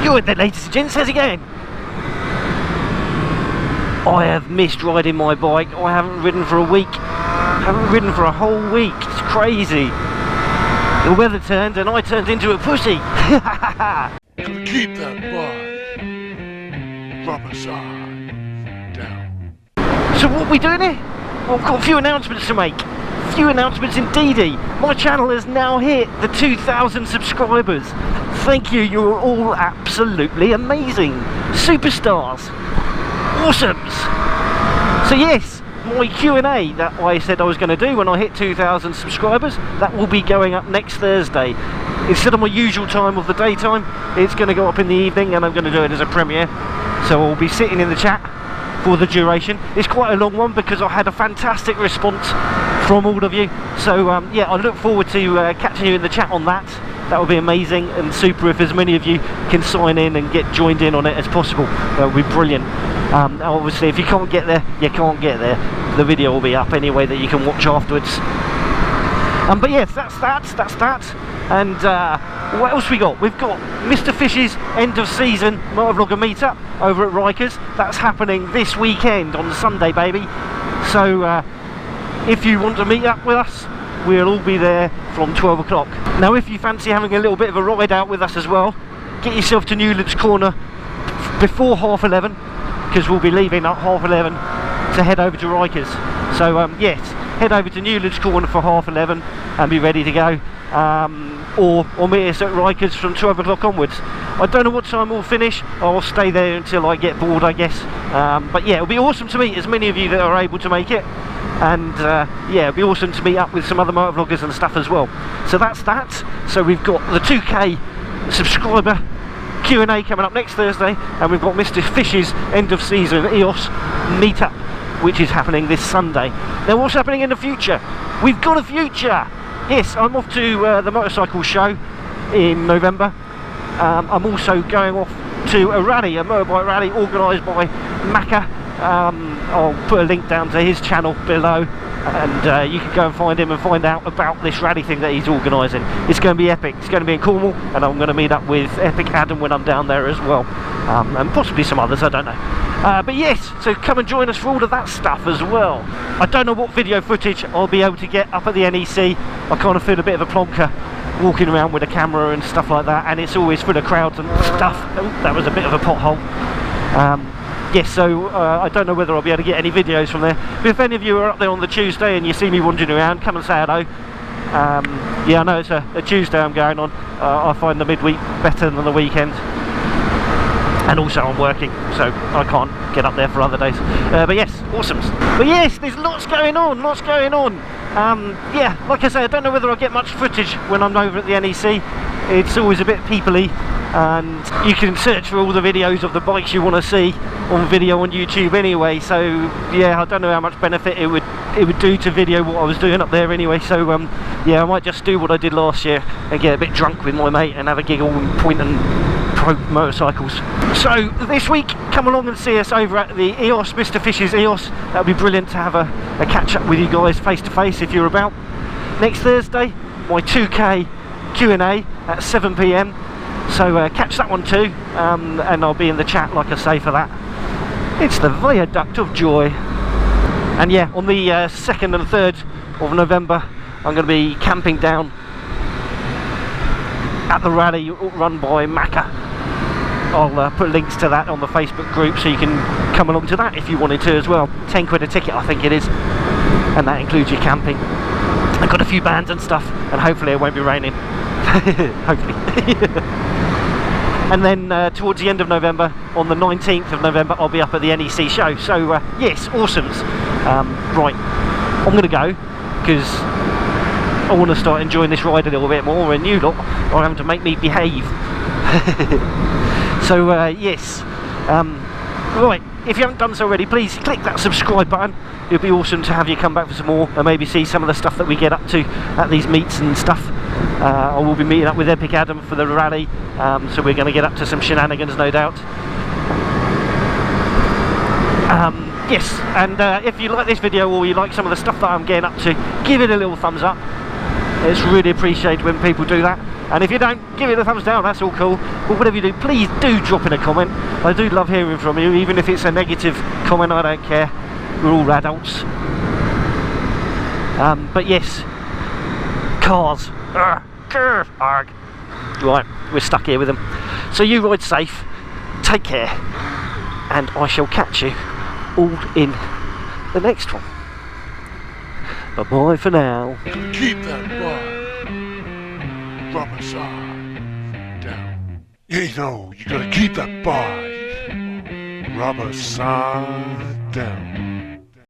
You're the ladies and gents, how's it going? I have missed riding my bike. I haven't ridden for a week. I haven't ridden for a whole week. It's crazy. The weather turned and I turned into a pussy. Keep that bike from aside down. So what are we doing here? Well, I've got a few announcements to make. A few announcements indeedy. My channel has now hit the 2,000 subscribers. Thank you, you're all absolutely amazing. Superstars. Awesomes. So yes, my Q&A that I said I was going to do when I hit 2,000 subscribers, that will be going up next Thursday. Instead of my usual time of the daytime, it's going to go up in the evening and I'm going to do it as a premiere. So I'll be sitting in the chat for the duration. It's quite a long one because I had a fantastic response from all of you. So yeah, I look forward to catching you in the chat on that. That would be amazing and super if as many of you can sign in and get joined in on it as possible. That would be brilliant. Obviously if you can't get there, you can't get there. The video will be up anyway that you can watch afterwards. But yes, that's that. And what else we got? We've got Mr. Fish's end of season Motovlogger Meetup over at Rikers. That's happening this weekend on Sunday, baby. So if you want to meet up with us, we'll all be there from 12 o'clock. Now if you fancy having a little bit of a ride out with us as well, get yourself to Newlands Corner before 11:30, because we'll be leaving at 11:30 to head over to Rikers. So yes, head over to Newlands Corner for 11:30 and be ready to go. Or meet us at Rikers from 12 o'clock onwards. I don't know what time we'll finish. I'll stay there until I get bored, I guess. But yeah, it'll be awesome to meet as many of you that are able to make it. And yeah, it'll be awesome to meet up with some other motovloggers and stuff as well. So that's that. So we've got the 2K subscriber Q&A coming up next Thursday, and we've got Mr. Fish's end of season E.O.S meetup, which is happening this Sunday. Now what's happening in the future? We've got a future. Yes, I'm off to the motorcycle show in November. I'm also going off to a rally, a motorbike rally organised by Maka. I'll put a link down to his channel below, and you can go and find him and find out about this rally thing that he's organising. It's going to be epic. It's going to be in Cornwall, and I'm going to meet up with Epic Adam when I'm down there as well, and possibly some others, I don't know. But yes, so come and join us for all of that stuff as well. I don't know what video footage I'll be able to get up at the NEC. I kind of feel a bit of a plonker walking around with a camera and stuff like that, and it's always full of crowds and stuff. Oh, that was a bit of a pothole. Yes, so I don't know whether I'll be able to get any videos from there. But if any of you are up there on the Tuesday and you see me wandering around, come and say hello. Yeah, I know it's a Tuesday I'm going on. I find the midweek better than the weekend. And also I'm working, so I can't get up there for other days. But yes, awesome. But yes, there's lots going on. Yeah, like I say, I don't know whether I'll get much footage when I'm over at the NEC. It's always a bit people-y, and you can search for all the videos of the bikes you want to see on video on YouTube anyway. So yeah, I don't know how much benefit it would do to video what I was doing up there anyway. So yeah, I might just do what I did last year and get a bit drunk with my mate and have a giggle and point and probe motorcycles. So this week, come along and see us over at the E.O.S, Mr. Fish's E.O.S. That would be brilliant to have a catch up with you guys face to face if you're about. Next Thursday, my 2K Q&A at 7 PM. So catch that one too, and I'll be in the chat, like I say, for that. It's the Viaduct of Joy. And yeah, on the 2nd and 3rd of November, I'm going to be camping down at the rally run by Maka. I'll put links to that on the Facebook group, so you can come along to that if you wanted to as well. 10 quid a ticket, I think it is, and that includes your camping. I've got a few bands and stuff, and hopefully it won't be raining. Hopefully. And then towards the end of November, on the 19th of November, I'll be up at the NEC show. So yes, awesomes. Right, I'm going to go because I want to start enjoying this ride a little bit more, and you lot are having to make me behave. So yes, right, if you haven't done so already, please click that subscribe button. It would be awesome to have you come back for some more and maybe see some of the stuff that we get up to at these meets and stuff. I will be meeting up with Epic Adam for the rally, so we're going to get up to some shenanigans, no doubt. Yes, and if you like this video or you like some of the stuff that I'm getting up to, give it a little thumbs up. It's really appreciated when people do that. And if you don't, give it a thumbs down, that's all cool. But whatever you do, please do drop in a comment. I do love hearing from you, even if it's a negative comment, I don't care. We're all adults. But yes, cars. Arg. Right, we're stuck here with them. So you ride safe, take care, and I shall catch you all in the next one. Bye bye for now. Keep that bar. Rubber side down. You know, you gotta keep that bar. Rubber side down.